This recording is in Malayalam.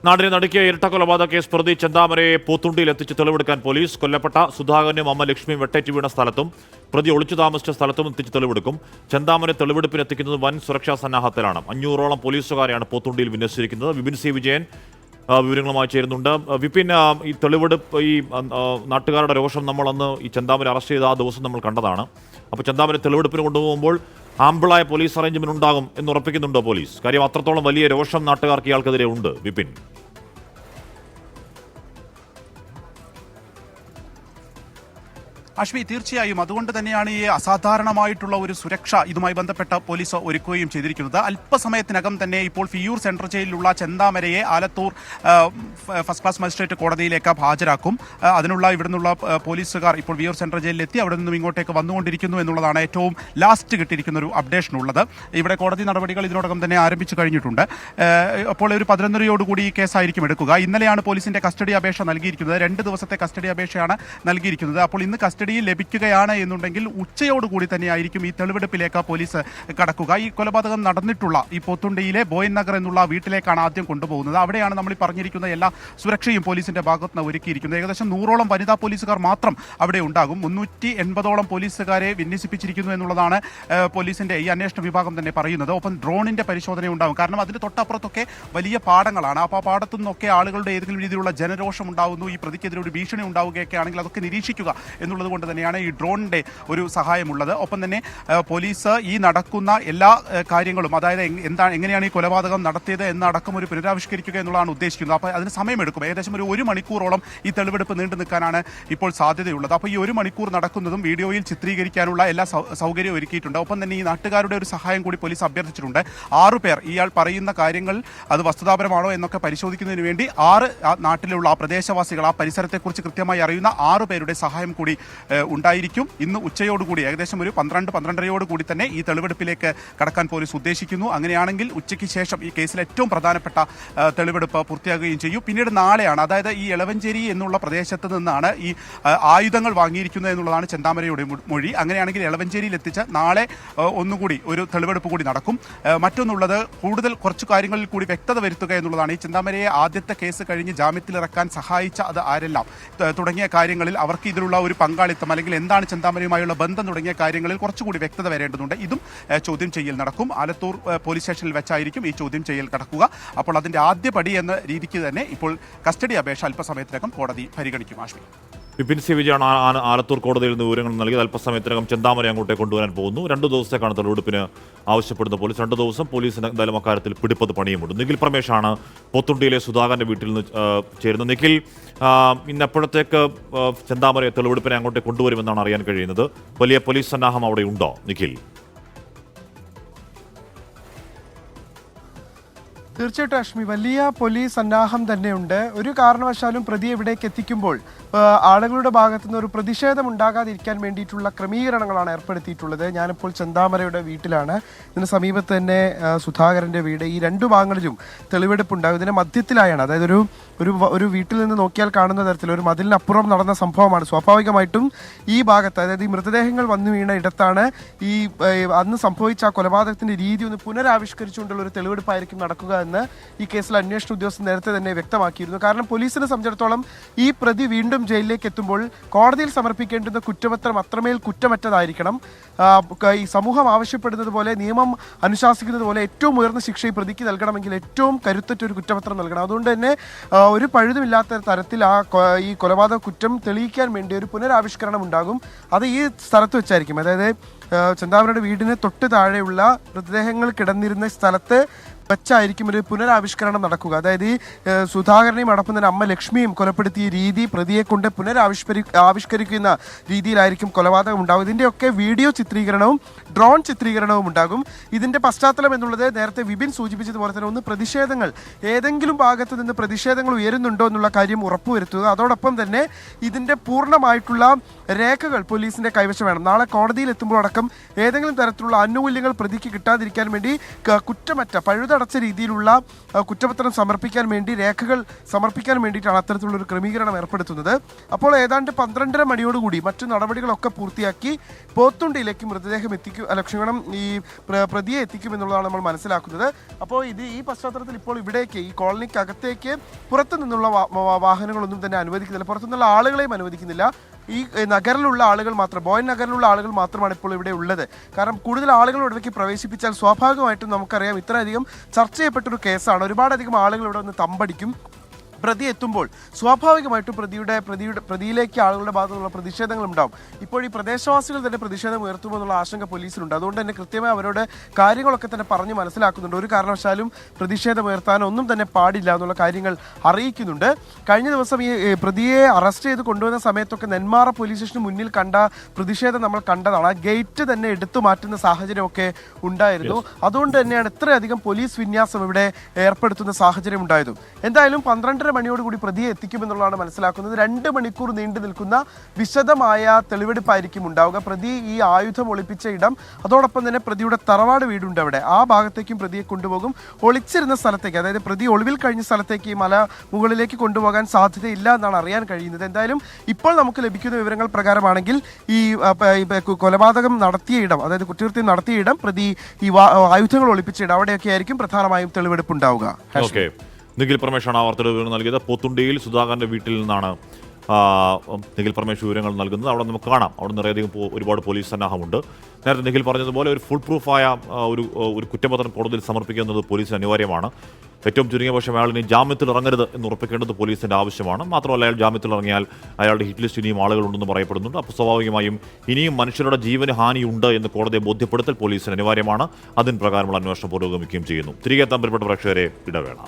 നാടിനെ നടുക്കിയ ഇരട്ട കൊലപാതക കേസ് പ്രതി ചെന്താമരയെ പോത്തുണ്ടിയിൽ എത്തിച്ച് തെളിവെടുക്കാൻ പോലീസ്. കൊല്ലപ്പെട്ട സുധാകരനും അമ്മ ലക്ഷ്മിയും വെട്ടേറ്റ് വീണ സ്ഥലത്തും പ്രതി ഒളിച്ചു താമസിച്ച സ്ഥലത്തും എത്തിച്ച് തെളിവെടുക്കും. ചെന്താമരെ തെളിവെടുപ്പിന് എത്തിക്കുന്നത് വൻ സുരക്ഷാ സന്നാഹത്തിലാണ്. 500ഓളം പോലീസുകാരെയാണ് പോത്തുണ്ടിയിൽ വിന്യസിച്ചിരിക്കുന്നത്. വിപിൻ സി വിജയൻ വിവരങ്ങളുമായി ചേരുന്നുണ്ട്. വിപിൻ, ഈ തെളിവെടുപ്പ്, ഈ നാട്ടുകാരുടെ രോഷം നമ്മൾ അന്ന് ഈ ചെന്താമരെ അറസ്റ്റ് ചെയ്ത ആ ദിവസം നമ്മൾ കണ്ടതാണ്. അപ്പോൾ ചെന്താമരെ തെളിവെടുപ്പിന് കൊണ്ടുപോകുമ്പോൾ ആമ്പിളായ പോലീസ് അറേഞ്ച്മെന്റ് ഉണ്ടാകും എന്ന് ഉറപ്പിക്കുന്നുണ്ടോ പോലീസ്? കാര്യം അത്രത്തോളം വലിയ രോഷം നാട്ടുകാർക്ക് ഇയാൾക്കെതിരെ ഉണ്ട്. വിപിൻ, അശ്വി, തീർച്ചയായും അതുകൊണ്ട് തന്നെയാണ് ഈ അസാധാരണമായിട്ടുള്ള ഒരു സുരക്ഷ ഇതുമായി ബന്ധപ്പെട്ട പോലീസ് ഒരുക്കുകയും ചെയ്തിരിക്കുന്നത്. അല്പസമയത്തിനകം തന്നെ ഇപ്പോൾ ഫിയൂർ സെൻട്രൽ ജയിലിലുള്ള ചെന്താമരയെ ആലത്തൂർ ഫസ്റ്റ് ക്ലാസ് മജിസ്ട്രേറ്റ് കോടതിയിലേക്ക് ഹാജരാക്കും. അതിനുള്ള ഇവിടെ നിന്നുള്ള പോലീസുകാർ ഇപ്പോൾ ഫിയൂർ സെൻട്രൽ ജയിലിലെത്തി അവിടെ നിന്നും ഇങ്ങോട്ടേക്ക് വന്നുകൊണ്ടിരിക്കുന്നു എന്നുള്ളതാണ് ഏറ്റവും ലാസ്റ്റ് കിട്ടിയിരിക്കുന്ന ഒരു അപ്ഡേഷൻ ഉള്ളത്. ഇവിടെ കോടതി നടപടികൾ ഇതിനോടകം തന്നെ ആരംഭിച്ചു കഴിഞ്ഞിട്ടുണ്ട്. അപ്പോൾ ഒരു 11:30യോടുകൂടി ഈ കേസായിരിക്കും എടുക്കുക. ഇന്നലെയാണ് പോലീസിന്റെ കസ്റ്റഡി അപേക്ഷ നൽകിയിരിക്കുന്നത്. 2 ദിവസത്തെ കസ്റ്റഡി അപേക്ഷയാണ് നൽകിയിരിക്കുന്നത്. അപ്പോൾ ഇന്ന് കസ്റ്റഡി ലഭിക്കുകയാണ് എന്നുണ്ടെങ്കിൽ ഉച്ചയോടുകൂടി തന്നെയായിരിക്കും ഈ തെളിവെടുപ്പിലേക്ക് പോലീസ് കടക്കുക. ഈ കൊലപാതകം നടന്നിട്ടുള്ള ഈ പോത്തുണ്ടിയിലെ ബോയൻ നഗർ എന്നുള്ള വീട്ടിലേക്കാണ് ആദ്യം കൊണ്ടുപോകുന്നത്. അവിടെയാണ് നമ്മൾ ഈ പറഞ്ഞിരിക്കുന്ന എല്ലാ സുരക്ഷയും പോലീസിന്റെ ഭാഗത്ത് നിന്ന് ഒരുക്കിയിരിക്കുന്നത്. ഏകദേശം 100ഓളം വനിതാ പോലീസുകാർ മാത്രം അവിടെ ഉണ്ടാകും. 380ഓളം പോലീസുകാരെ വിന്യസിപ്പിച്ചിരിക്കുന്നു എന്നുള്ളതാണ് പോലീസിന്റെ ഈ അന്വേഷണ വിഭാഗം തന്നെ പറയുന്നത്. ഒപ്പം ഡ്രോണിന്റെ പരിശോധന ഉണ്ടാകും. കാരണം അതിന് തൊട്ടപ്പുറത്തൊക്കെ വലിയ പാടങ്ങളാണ്. അപ്പോൾ ആ പാടത്തു നിന്നൊക്കെ ആളുകളുടെ ഏതെങ്കിലും രീതിയിലുള്ള ജനരോഷം ഉണ്ടാകുന്നു, ഈ പ്രതിക്കെതിരെ ഒരു ഭീഷണി ഉണ്ടാവുകയൊക്കെ ആണെങ്കിൽ അതൊക്കെ നിരീക്ഷിക്കുക എന്നുള്ളത് കൊണ്ട് തന്നെയാണ് ഈ ഡ്രോണിന്റെ ഒരു സഹായമുള്ളത്. ഒപ്പം തന്നെ പോലീസ് ഈ നടക്കുന്ന എല്ലാ കാര്യങ്ങളും, അതായത് എങ്ങനെയാണ് ഈ കൊലപാതകം നടത്തിയത് എന്നടക്കം ഒരു പുനരാവിഷ്കരിക്കുക എന്നുള്ളതാണ് ഉദ്ദേശിക്കുന്നത്. അപ്പോൾ അതിന് സമയമെടുക്കും. ഏകദേശം ഒരു മണിക്കൂറോളം ഈ തെളിവെടുപ്പ് നീണ്ടു നിൽക്കാനാണ് ഇപ്പോൾ സാധ്യതയുള്ളത്. അപ്പോൾ ഈ 1 മണിക്കൂർ നടക്കുന്നതും വീഡിയോയിൽ ചിത്രീകരിക്കാനുള്ള എല്ലാ സൗകര്യവും ഒരുക്കിയിട്ടുണ്ട്. ഒപ്പം തന്നെ ഈ നാട്ടുകാരുടെ ഒരു സഹായം കൂടി പോലീസ് അഭ്യർത്ഥിച്ചിട്ടുണ്ട്. 6 പേർ ഇയാൾ പറയുന്ന കാര്യങ്ങൾ അത് വസ്തുതാപരമാണോ എന്നൊക്കെ പരിശോധിക്കുന്നതിന് വേണ്ടി 6 നാട്ടിലുള്ള ആ പ്രദേശവാസികൾ, ആ പരിസരത്തെക്കുറിച്ച് കൃത്യമായി അറിയുന്ന 6 പേരുടെ സഹായം കൂടി ഉണ്ടായിരിക്കും. ഇന്ന് ഉച്ചയോടുകൂടി ഏകദേശം ഒരു 12-12:30 തന്നെ ഈ തെളിവെടുപ്പിലേക്ക് കടക്കാൻ പോലീസ് ഉദ്ദേശിക്കുന്നു. അങ്ങനെയാണെങ്കിൽ ഉച്ചയ്ക്ക് ശേഷം ഈ കേസിൽ ഏറ്റവും പ്രധാനപ്പെട്ട തെളിവെടുപ്പ് പൂർത്തിയാകുകയും ചെയ്യും. പിന്നീട് നാളെയാണ്, അതായത് ഈ എളവഞ്ചേരി എന്നുള്ള പ്രദേശത്ത് നിന്നാണ് ഈ ആയുധങ്ങൾ വാങ്ങിയിരിക്കുന്നത് എന്നുള്ളതാണ് ചെന്താമരയുടെ മൊഴി. അങ്ങനെയാണെങ്കിൽ എളവഞ്ചേരിയിൽ എത്തിച്ച് നാളെ ഒന്നുകൂടി ഒരു തെളിവെടുപ്പ് കൂടി നടക്കും. മറ്റൊന്നുള്ളത്, കൂടുതൽ കുറച്ച് കാര്യങ്ങളിൽ കൂടി വ്യക്തത വരുത്തുക എന്നുള്ളതാണ്. ഈ ചെന്താമരയെ ആദ്യത്തെ കേസ് കഴിഞ്ഞ് ജാമ്യത്തിലിറക്കാൻ സഹായിച്ച അത് ആരെല്ലാം തുടങ്ങിയ കാര്യങ്ങളിൽ അവർക്ക് ഇതിലുള്ള ഒരു പങ്കാളിത്തം അല്ലെങ്കിൽ എന്താണ് ചെന്താമരയുമായുള്ള ബന്ധം തുടങ്ങിയ കാര്യങ്ങളിൽ കുറച്ചുകൂടി വ്യക്തത വരേണ്ടതുണ്ട്. ഇതും ചോദ്യം ചെയ്യൽ നടക്കും. ആലത്തൂർ പോലീസ് സ്റ്റേഷനിൽ വെച്ചായിരിക്കും ഈ ചോദ്യം ചെയ്യൽ നടക്കുക. അപ്പോൾ അതിന്റെ ആദ്യപടി എന്ന രീതിക്ക് തന്നെ ഇപ്പോൾ കസ്റ്റഡി അപേക്ഷ അല്പസമയത്തിനകം കോടതി പരിഗണിക്കും. ആശ്വി, വിപിൻ സി വിജയാണ് ആലത്തൂർ കോടതിയിൽ നിന്ന് വിവരങ്ങൾ നൽകിയത്. അല്പസമയത്തിനകം ചെന്താമര അങ്ങോട്ടേക്ക് കൊണ്ടുവരാൻ പോകുന്നു. 2 ദിവസത്തേക്കാണ് തെളിവെടുപ്പിന് ആവശ്യപ്പെടുന്ന പോലീസ്. 2 ദിവസം പോലീസിന് എന്തായാലും അക്കാര്യത്തിൽ പിടിപ്പത് പണിയുമുണ്ട്. നിഖിൽ പ്രമേഷാണ് പോത്തുണ്ടിയിലെ സുധാകരന്റെ വീട്ടിൽ നിന്ന് ചേരുന്നത്. നിഖിൽ, ഇന്നെപ്പോഴത്തേക്ക് ചെന്താമരയെ തെളിവെടുപ്പിനെ അങ്ങോട്ടേക്ക് കൊണ്ടുവരുമെന്നാണ് അറിയാൻ കഴിയുന്നത്. വലിയ പോലീസ് സന്നാഹം അവിടെ ഉണ്ടോ നിഖിൽ? തീർച്ചയായിട്ടും അശ്മി, വലിയ പോലീസ് സന്നാഹം തന്നെയുണ്ട്. ഒരു കാരണവശാലും പ്രതിയെ ഇവിടേക്ക് എത്തിക്കുമ്പോൾ ആളുകളുടെ ഭാഗത്തുനിന്ന് ഒരു പ്രതിഷേധം ഉണ്ടാകാതിരിക്കാൻ വേണ്ടിയിട്ടുള്ള ക്രമീകരണങ്ങളാണ് ഏർപ്പെടുത്തിയിട്ടുള്ളത്. ഞാനിപ്പോൾ ചെന്താമരയുടെ വീട്ടിലാണ്. ഇതിന് സമീപത്ത് തന്നെ സുധാകരൻ്റെ വീട്. ഈ 2 ഭാഗങ്ങളിലും തെളിവെടുപ്പുണ്ടാകും. ഇതിന് മധ്യത്തിലായാണ്, അതായത് ഒരു വീട്ടിൽ നിന്ന് നോക്കിയാൽ കാണുന്ന തരത്തിൽ ഒരു മതിലിനപ്പുറം നടന്ന സംഭവമാണ്. സ്വാഭാവികമായിട്ടും ഈ ഭാഗത്ത്, അതായത് ഈ മൃതദേഹങ്ങൾ വന്നു വീണ ഇടത്താണ് ഈ അന്ന് സംഭവിച്ച ആ കൊലപാതകത്തിന്റെ രീതി ഒന്ന് പുനരാവിഷ്കരിച്ചുകൊണ്ടുള്ള ഒരു തെളിവെടുപ്പായിരിക്കും നടക്കുക എന്ന് ഈ കേസിൽ അന്വേഷണ ഉദ്യോഗസ്ഥർ നേരത്തെ തന്നെ വ്യക്തമാക്കിയിരുന്നു. കാരണം പോലീസിനെ സംബന്ധിച്ചിടത്തോളം ഈ പ്രതി വീണ്ടും ജയിലിലേക്ക് എത്തുമ്പോൾ കോടതിയിൽ സമർപ്പിക്കേണ്ടുന്ന കുറ്റപത്രം അത്രമേൽ കുറ്റമറ്റതായിരിക്കണം. ഈ സമൂഹം ആവശ്യപ്പെടുന്നത് പോലെ, നിയമം അനുശാസിക്കുന്നത് പോലെ ഏറ്റവും ഉയർന്ന ശിക്ഷ ഈ പ്രതിക്ക് നൽകണമെങ്കിൽ ഏറ്റവും കരുത്തറ്റ ഒരു കുറ്റപത്രം നൽകണം. അതുകൊണ്ട് തന്നെ ഒരു പഴുതുമില്ലാത്ത തരത്തിൽ ഈ കൊലപാതക കുറ്റം തെളിയിക്കാൻ വേണ്ടി ഒരു പുനരാവിഷ്കരണം ഉണ്ടാകും. അത് ഈ സ്ഥലത്ത് വെച്ചായിരിക്കും, അതായത് ചെന്താമരയുടെ വീടിന് തൊട്ട് താഴെയുള്ള മൃതദേഹങ്ങൾ കിടന്നിരുന്ന സ്ഥലത്ത് വെച്ചായിരിക്കും ഒരു പുനരാവിഷ്കരണം നടക്കുക. അതായത് ഈ സുധാകരനെയും അടപ്പുന്ന അമ്മ ലക്ഷ്മിയും കൊലപ്പെടുത്തിയ രീതി പ്രതിയെ കൊണ്ട് ആവിഷ്കരിക്കുന്ന രീതിയിലായിരിക്കും കൊലപാതകം ഉണ്ടാകും. ഇതിൻ്റെയൊക്കെ വീഡിയോ ചിത്രീകരണവും ഡ്രോൺ ചിത്രീകരണവും ഉണ്ടാകും. ഇതിൻ്റെ പശ്ചാത്തലം എന്നുള്ളത് നേരത്തെ വിപിൻ സൂചിപ്പിച്ചതുപോലെ തന്നെ ഒന്ന് പ്രതിഷേധങ്ങൾ, ഏതെങ്കിലും ഭാഗത്ത് നിന്ന് പ്രതിഷേധങ്ങൾ ഉയരുന്നുണ്ടോ എന്നുള്ള കാര്യം ഉറപ്പുവരുത്തുക. അതോടൊപ്പം തന്നെ ഇതിൻ്റെ പൂർണ്ണമായിട്ടുള്ള രേഖകൾ പോലീസിൻ്റെ കൈവശം വേണം. നാളെ കോടതിയിൽ എത്തുമ്പോഴടക്കം ഏതെങ്കിലും തരത്തിലുള്ള ആനുകൂല്യങ്ങൾ പ്രതിക്ക് കിട്ടാതിരിക്കാൻ വേണ്ടി കുറ്റമറ്റ പഴുത കണ്ണടച്ച രീതിയിലുള്ള കുറ്റപത്രം സമർപ്പിക്കാൻ വേണ്ടി രേഖകൾ സമർപ്പിക്കാൻ വേണ്ടിയിട്ടാണ് അത്തരത്തിലുള്ള ഒരു ക്രമീകരണം ഏർപ്പെടുത്തുന്നത്. അപ്പോൾ ഏതാണ്ട് 12:30 മണിയോടുകൂടി മറ്റു നടപടികളൊക്കെ പൂർത്തിയാക്കി പോത്തുണ്ടിയിലേക്ക് മൃതദേഹം ക്ഷമിക്കണം, ഈ പ്രതിയെ എത്തിക്കുമെന്നുള്ളതാണ് നമ്മൾ മനസ്സിലാക്കുന്നത്. അപ്പോൾ ഈ പശ്ചാത്തലത്തിൽ ഇപ്പോൾ ഇവിടേക്ക് ഈ കോളനിക്കകത്തേക്ക് പുറത്തു നിന്നുള്ള വാഹനങ്ങളൊന്നും തന്നെ അനുവദിക്കുന്നില്ല, പുറത്തുനിന്നുള്ള ആളുകളെയും അനുവദിക്കുന്നില്ല. ഈ നഗറിലുള്ള ആളുകൾ മാത്രം, ബോയൻ നഗറിലുള്ള ആളുകൾ മാത്രമാണ് ഇപ്പോൾ ഇവിടെ ഉള്ളത്. കാരണം കൂടുതൽ ആളുകൾ ഇവിടേക്ക് പ്രവേശിപ്പിച്ചാൽ സ്വാഭാവികമായിട്ടും നമുക്കറിയാം ഇത്രയധികം ചർച്ച ചെയ്യപ്പെട്ടൊരു കേസാണ്. ഒരുപാടധികം ആളുകൾ ഇവിടെ വന്ന് തമ്പടിക്കും. പ്രതി എത്തുമ്പോൾ സ്വാഭാവികമായിട്ടും പ്രതിയിലേക്ക് ആളുകളുടെ ഭാഗത്തുനിന്നുള്ള പ്രതിഷേധങ്ങൾ ഉണ്ടാവും. ഇപ്പോൾ ഈ പ്രദേശവാസികൾ തന്നെ പ്രതിഷേധം ഉയർത്തുമെന്നുള്ള ആശങ്ക പോലീസിനുണ്ട്. അതുകൊണ്ട് തന്നെ കൃത്യമായി അവരോട് കാര്യങ്ങളൊക്കെ തന്നെ പറഞ്ഞ് മനസ്സിലാക്കുന്നുണ്ട്. ഒരു കാരണവശാലും പ്രതിഷേധം ഉയർത്താൻ ഒന്നും തന്നെ പാടില്ല എന്നുള്ള കാര്യങ്ങൾ അറിയിക്കുന്നുണ്ട്. കഴിഞ്ഞ ദിവസം ഈ പ്രതിയെ അറസ്റ്റ് ചെയ്ത് കൊണ്ടുവന്ന സമയത്തൊക്കെ നെന്മാറ പോലീസ് സ്റ്റേഷന് മുന്നിൽ കണ്ട പ്രതിഷേധം നമ്മൾ കണ്ടതാണ്. ആ ഗേറ്റ് തന്നെ എടുത്തു മാറ്റുന്ന സാഹചര്യമൊക്കെ ഉണ്ടായിരുന്നു. അതുകൊണ്ട് തന്നെയാണ് ഇത്രയധികം പോലീസ് വിന്യാസം ഇവിടെ ഏർപ്പെടുത്തുന്ന സാഹചര്യം ഉണ്ടായതും. എന്തായാലും 12:30 മണിയോടുകൂടി പ്രതിയെ എത്തിക്കുമെന്നുള്ളതാണ് മനസ്സിലാക്കുന്നത്. 2 മണിക്കൂർ നീണ്ടു നിൽക്കുന്ന വിശദമായ തെളിവെടുപ്പായിരിക്കും ഉണ്ടാവുക. പ്രതി ഈ ആയുധം ഒളിപ്പിച്ച ഇടം, അതോടൊപ്പം തന്നെ പ്രതിയുടെ തറവാട് വീടുണ്ട് അവിടെ, ആ ഭാഗത്തേക്കും പ്രതിയെ കൊണ്ടുപോകും. ഒളിച്ചിരുന്ന സ്ഥലത്തേക്ക്, അതായത് പ്രതി ഒളിവിൽ കഴിഞ്ഞ സ്ഥലത്തേക്ക് ഈ മല മുകളിലേക്ക് കൊണ്ടുപോകാൻ സാധ്യതയില്ല എന്നാണ് അറിയാൻ കഴിയുന്നത്. എന്തായാലും ഇപ്പോൾ നമുക്ക് ലഭിക്കുന്ന വിവരങ്ങൾ പ്രകാരമാണെങ്കിൽ ഈ കൊലപാതകം നടത്തിയ ഇടം, അതായത് കുറ്റകൃത്യം നടത്തിയ ഇടം, പ്രതി ഈ ആയുധങ്ങൾ ഒളിപ്പിച്ച ഇടം, അവിടെയൊക്കെ ആയിരിക്കും പ്രധാനമായും തെളിവെടുപ്പ് ഉണ്ടാവുക. നിഖിൽ പരമേശ്വരാണ് ആ വാർത്തയുടെ വിവരങ്ങൾ നൽകിയത്. പോത്തുണ്ടിയിൽ സുധാകരന്റെ വീട്ടിൽ നിന്നാണ് നിഖിൽ പരമേശ്വർ വിവരങ്ങൾ നൽകുന്നത്. അവിടെ നമുക്ക് കാണാം, അവിടെ നിറയധികം ഒരുപാട് പോലീസ് സന്നാഹമുണ്ട്. നേരത്തെ നിഖിൽ പറഞ്ഞതുപോലെ ഒരു ഫുൾ പ്രൂഫായ ഒരു കുറ്റപത്രം കോടതിയിൽ സമർപ്പിക്കുന്നത് പോലീസിന് അനിവാര്യമാണ്. ഏറ്റവും ചുരുങ്ങിയ പക്ഷം അയാൾ ഇനി ജാമ്യത്തിൽ ഇറങ്ങരുത് എന്ന് ഉറപ്പിക്കേണ്ടത് പോലീസിന്റെ ആവശ്യമാണ്. മാത്രമല്ല, അയാൾ ജാമ്യത്തിൽ ഇറങ്ങിയാൽ അയാളുടെ ഹിറ്റ് ലിസ്റ്റ് ഇനിയും ആളുകളുണ്ടെന്ന് പറയപ്പെടുന്നുണ്ട്. അപ്പോൾ സ്വാഭാവികമായും ഇനിയും മനുഷ്യരുടെ ജീവന് ഹാനിയുണ്ട് എന്ന് കോടതിയെ ബോധ്യപ്പെടുത്തൽ പോലീസിന് അനിവാര്യമാണ്. അതിന് പ്രകാരമുള്ള അന്വേഷണം പുരോഗമിക്കുകയും ചെയ്യുന്നു. തിരികെ എത്താൻ പ്രിയപ്പെട്ട പ്രേക്ഷകരെ, ഇടവേള.